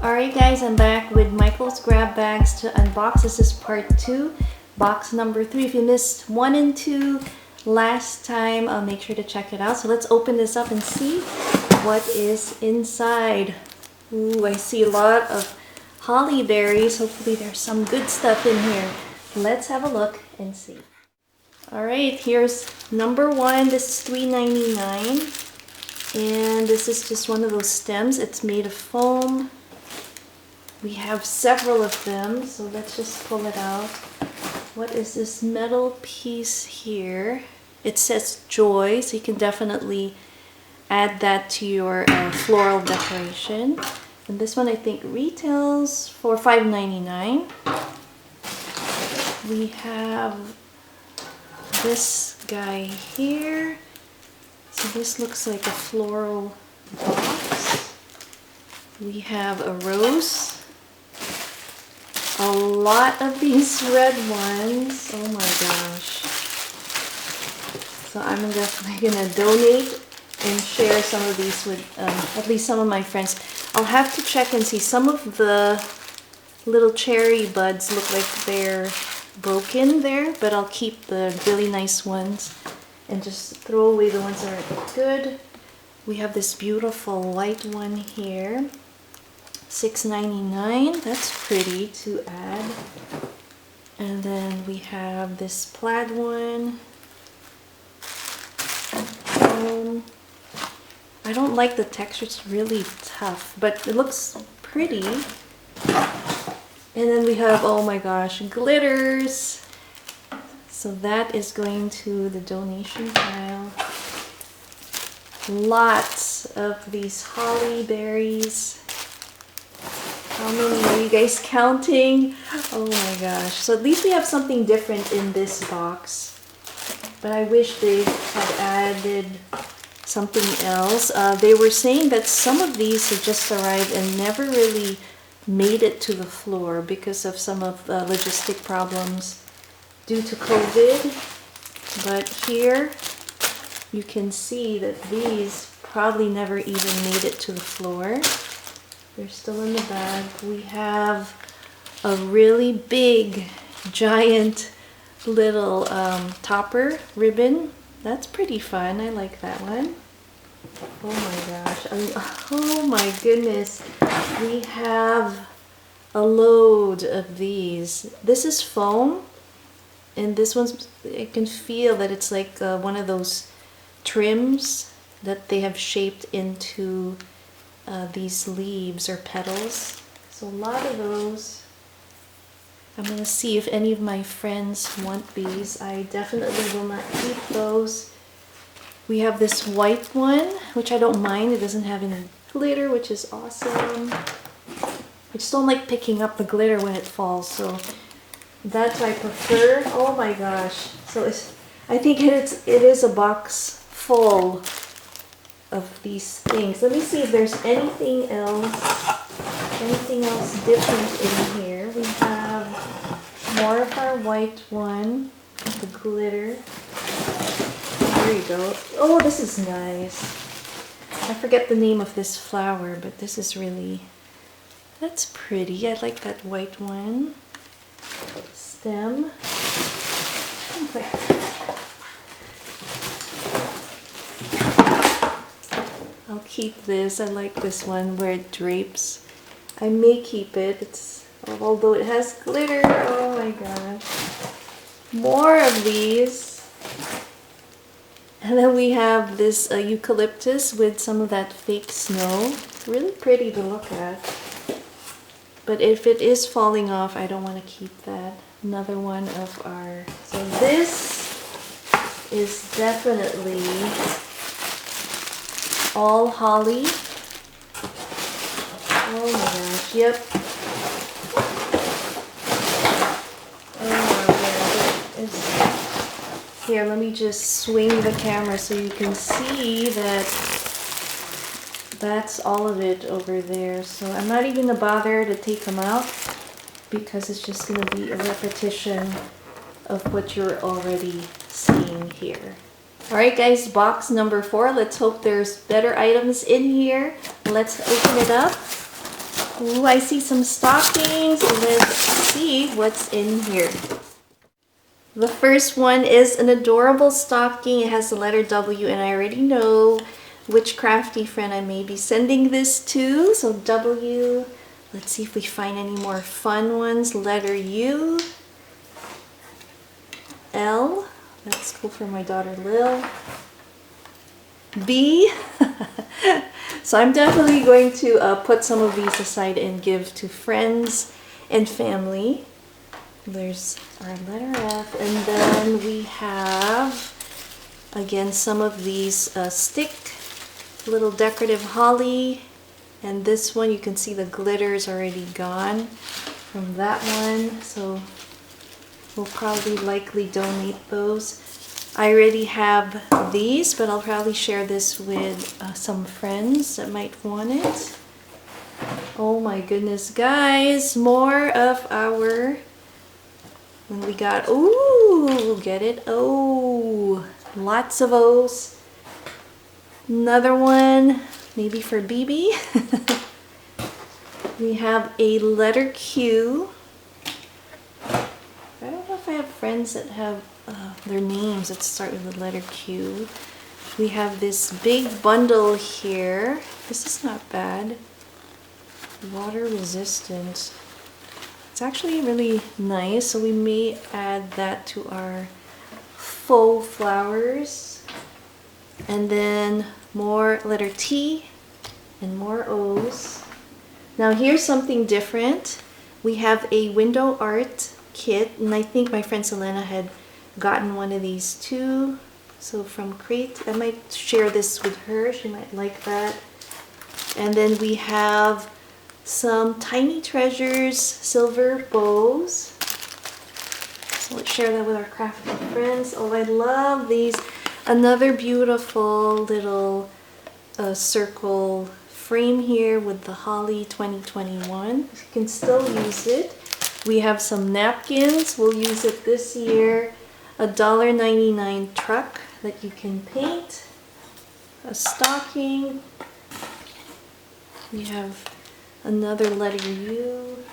Alright guys, I'm back with Michael's grab bags to unbox. This is part 2, box number 3. If you missed 1 and 2 last time, I'll make sure to check it out. So let's open this up and see what is inside. Ooh, I see a lot of holly berries. Hopefully there's some good stuff in here. Let's have a look and see. Alright, here's number 1. This is $3.99. And this is just one of those stems. It's made of foam. We have several of them, so let's just pull it out. What is this metal piece here? It says Joy, so you can definitely add that to your floral decoration. And this one I think retails for $5.99. We have this guy here. So this looks like a floral box. We have a rose. A lot of these red ones. Oh my gosh. So I'm definitely gonna donate and share some of these with at least some of my friends. I'll have to check and see. Some of the little cherry buds look like they're broken there, but I'll keep the really nice ones and just throw away the ones that are good. We have this beautiful white one here. $6.99. That's pretty to add. And then we have this plaid one. I don't like the texture. It's really tough, but it looks pretty. And then we have, oh my gosh, glitters. So that is going to the donation pile. Lots of these holly berries. How many are you guys counting? Oh my gosh. So at least we have something different in this box. But I wish they had added something else. They were saying that some of these have just arrived and never really made it to the floor because of some of the logistic problems due to COVID. But here you can see that these probably never even made it to the floor. They're still in the bag. We have a really big, giant little topper ribbon. That's pretty fun. I like that one. Oh my gosh. Oh my goodness. We have a load of these. This is foam. And this one's, I can feel that it's like one of those trims that they have shaped into these leaves or petals. So a lot of those. I'm going to see if any of my friends want these. I definitely will not keep those. We have this white one, which I don't mind. It doesn't have any glitter, which is awesome. I just don't like picking up the glitter when it falls, so that's what I prefer. Oh my gosh. So I think it is a box full of these things. Let me see if there's anything else different in here. We have more of our white one, the glitter. There you go. Oh, this is nice. I forget the name of this flower, but this is really, that's pretty. I like that white one. Stem. I'll keep this. I like this one where it drapes. I may keep it. Although it has glitter. Oh my gosh. More of these. And then we have this eucalyptus with some of that fake snow. It's really pretty to look at. But if it is falling off, I don't want to keep that. Another one of our... So this is definitely all holly. Oh my gosh, yep. Oh my gosh. Here, let me just swing the camera so you can see that that's all of it over there. So I'm not even gonna bother to take them out because it's just gonna be a repetition of what you're already seeing here. Alright guys, box number 4. Let's hope there's better items in here. Let's open it up. Ooh, I see some stockings. Let's see what's in here. The first one is an adorable stocking. It has the letter W, and I already know which crafty friend I may be sending this to. So W. Let's see if we find any more fun ones. Letter U. L. That's cool for my daughter Lil. B. So I'm definitely going to put some of these aside and give to friends and family. There's our letter F, and then we have again some of these stick little decorative holly, and this one you can see the glitter is already gone from that one, so we'll probably likely donate those. I already have these, but I'll probably share this with some friends that might want it. Oh my goodness, guys, more of our, and we got, ooh, get it? Oh, lots of O's. Another one, maybe for BB. We have a letter Q. I don't know if I have friends that have their names that start with the letter Q. We have this big bundle here. This is not bad. Water resistant. It's actually really nice, so we may add that to our faux flowers. And then more letter T and more O's. Now here's something different. We have a window art kit, and I think my friend Selena had gotten one of these too. So from Crate, I might share this with her. She might like that. And then we have some Tiny Treasures silver bows. So let's share that with our crafty friends. Oh, I love these. Another beautiful little circle frame here with the Holly 2021. You can still use it. We have some napkins. We'll use it this year. A $1.99 truck that you can paint. A stocking. We have another letter U.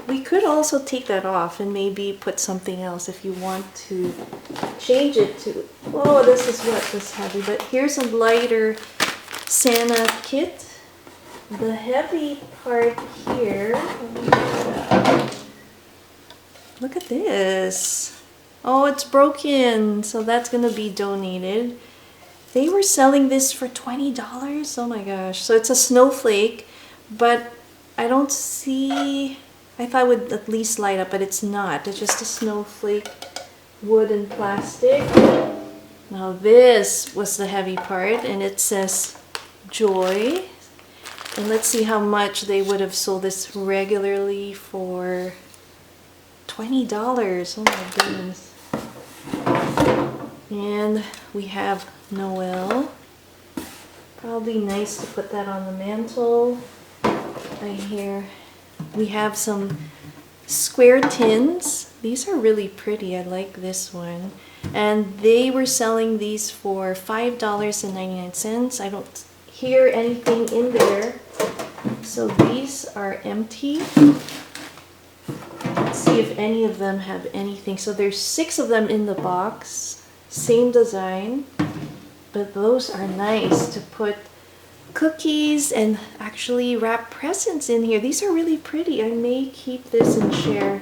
We could also take that off and maybe put something else if you want to change it to, oh, this is what was heavy, but here's a lighter Santa kit. The heavy part here, look at this. Oh, it's broken, so that's gonna be donated. They were selling this for $20. Oh my gosh. So it's a snowflake, but I don't see, I thought it would at least light up, but it's not. It's just a snowflake, wood and plastic. Now this was the heavy part, and it says Joy. And let's see how much they would have sold this regularly for. $20. Oh my goodness. And we have Noel. Probably nice to put that on the mantle. Right here. We have some square tins. These are really pretty. I like this one. And they were selling these for $5.99. I don't hear anything in there. So these are empty. Let's see if any of them have anything. So there's 6 of them in the box. Same design. But those are nice to put cookies and actually wrap presents in here. These are really pretty. I may keep this and share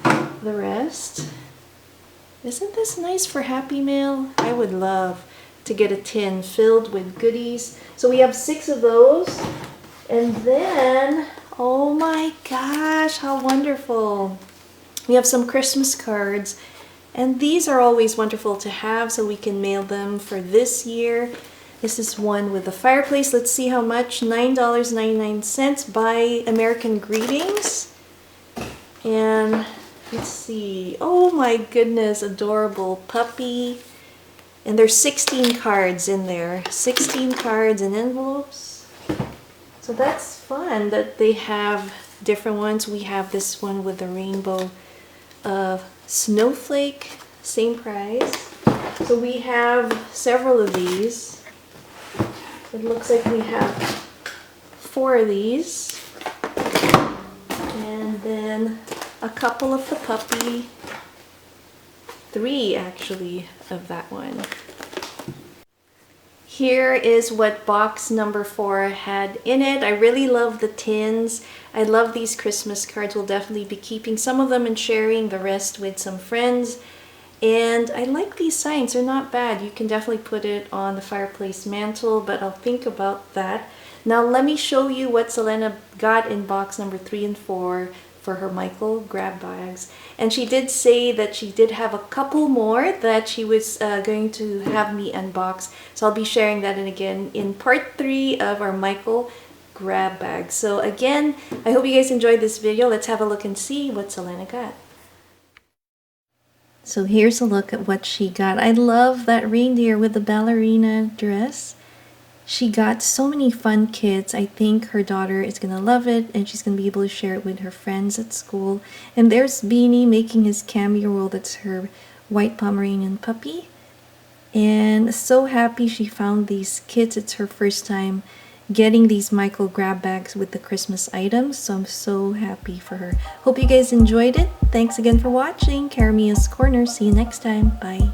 the rest. Isn't this nice for Happy Mail? I would love to get a tin filled with goodies. So we have 6 of those. And then, oh my gosh, how wonderful. We have some Christmas cards. And these are always wonderful to have, so we can mail them for this year. This is one with the fireplace. Let's see how much. $9.99 by American Greetings. And let's see. Oh my goodness, adorable puppy. And there's 16 cards in there. 16 cards and envelopes. So that's fun that they have different ones. We have this one with the rainbow snowflake, same price. So we have several of these. It looks like we have 4 of these. And then a couple of the puppy. 3 actually of that one. Here is what box number 4 had in it. I really love the tins. I love these Christmas cards. We'll definitely be keeping some of them and sharing the rest with some friends. And I like these signs. They're not bad. You can definitely put it on the fireplace mantle, but I'll think about that. Now let me show you what Selena got in box number 3 and 4 for her Michael grab bags. And she did say that she did have a couple more that she was going to have me unbox. So I'll be sharing that again in part 3 of our Michael grab bag. So again, I hope you guys enjoyed this video. Let's have a look and see what Selena got. So here's a look at what she got. I love that reindeer with the ballerina dress. She got so many fun kits. I think her daughter is going to love it and she's going to be able to share it with her friends at school. And there's Beanie making his cameo role. That's her white Pomeranian puppy. And so happy she found these kits. It's her first time getting these Michael grab bags with the Christmas items. So I'm so happy for her. Hope you guys enjoyed it. Thanks again for watching. Caramia's Corner. See you next time. Bye.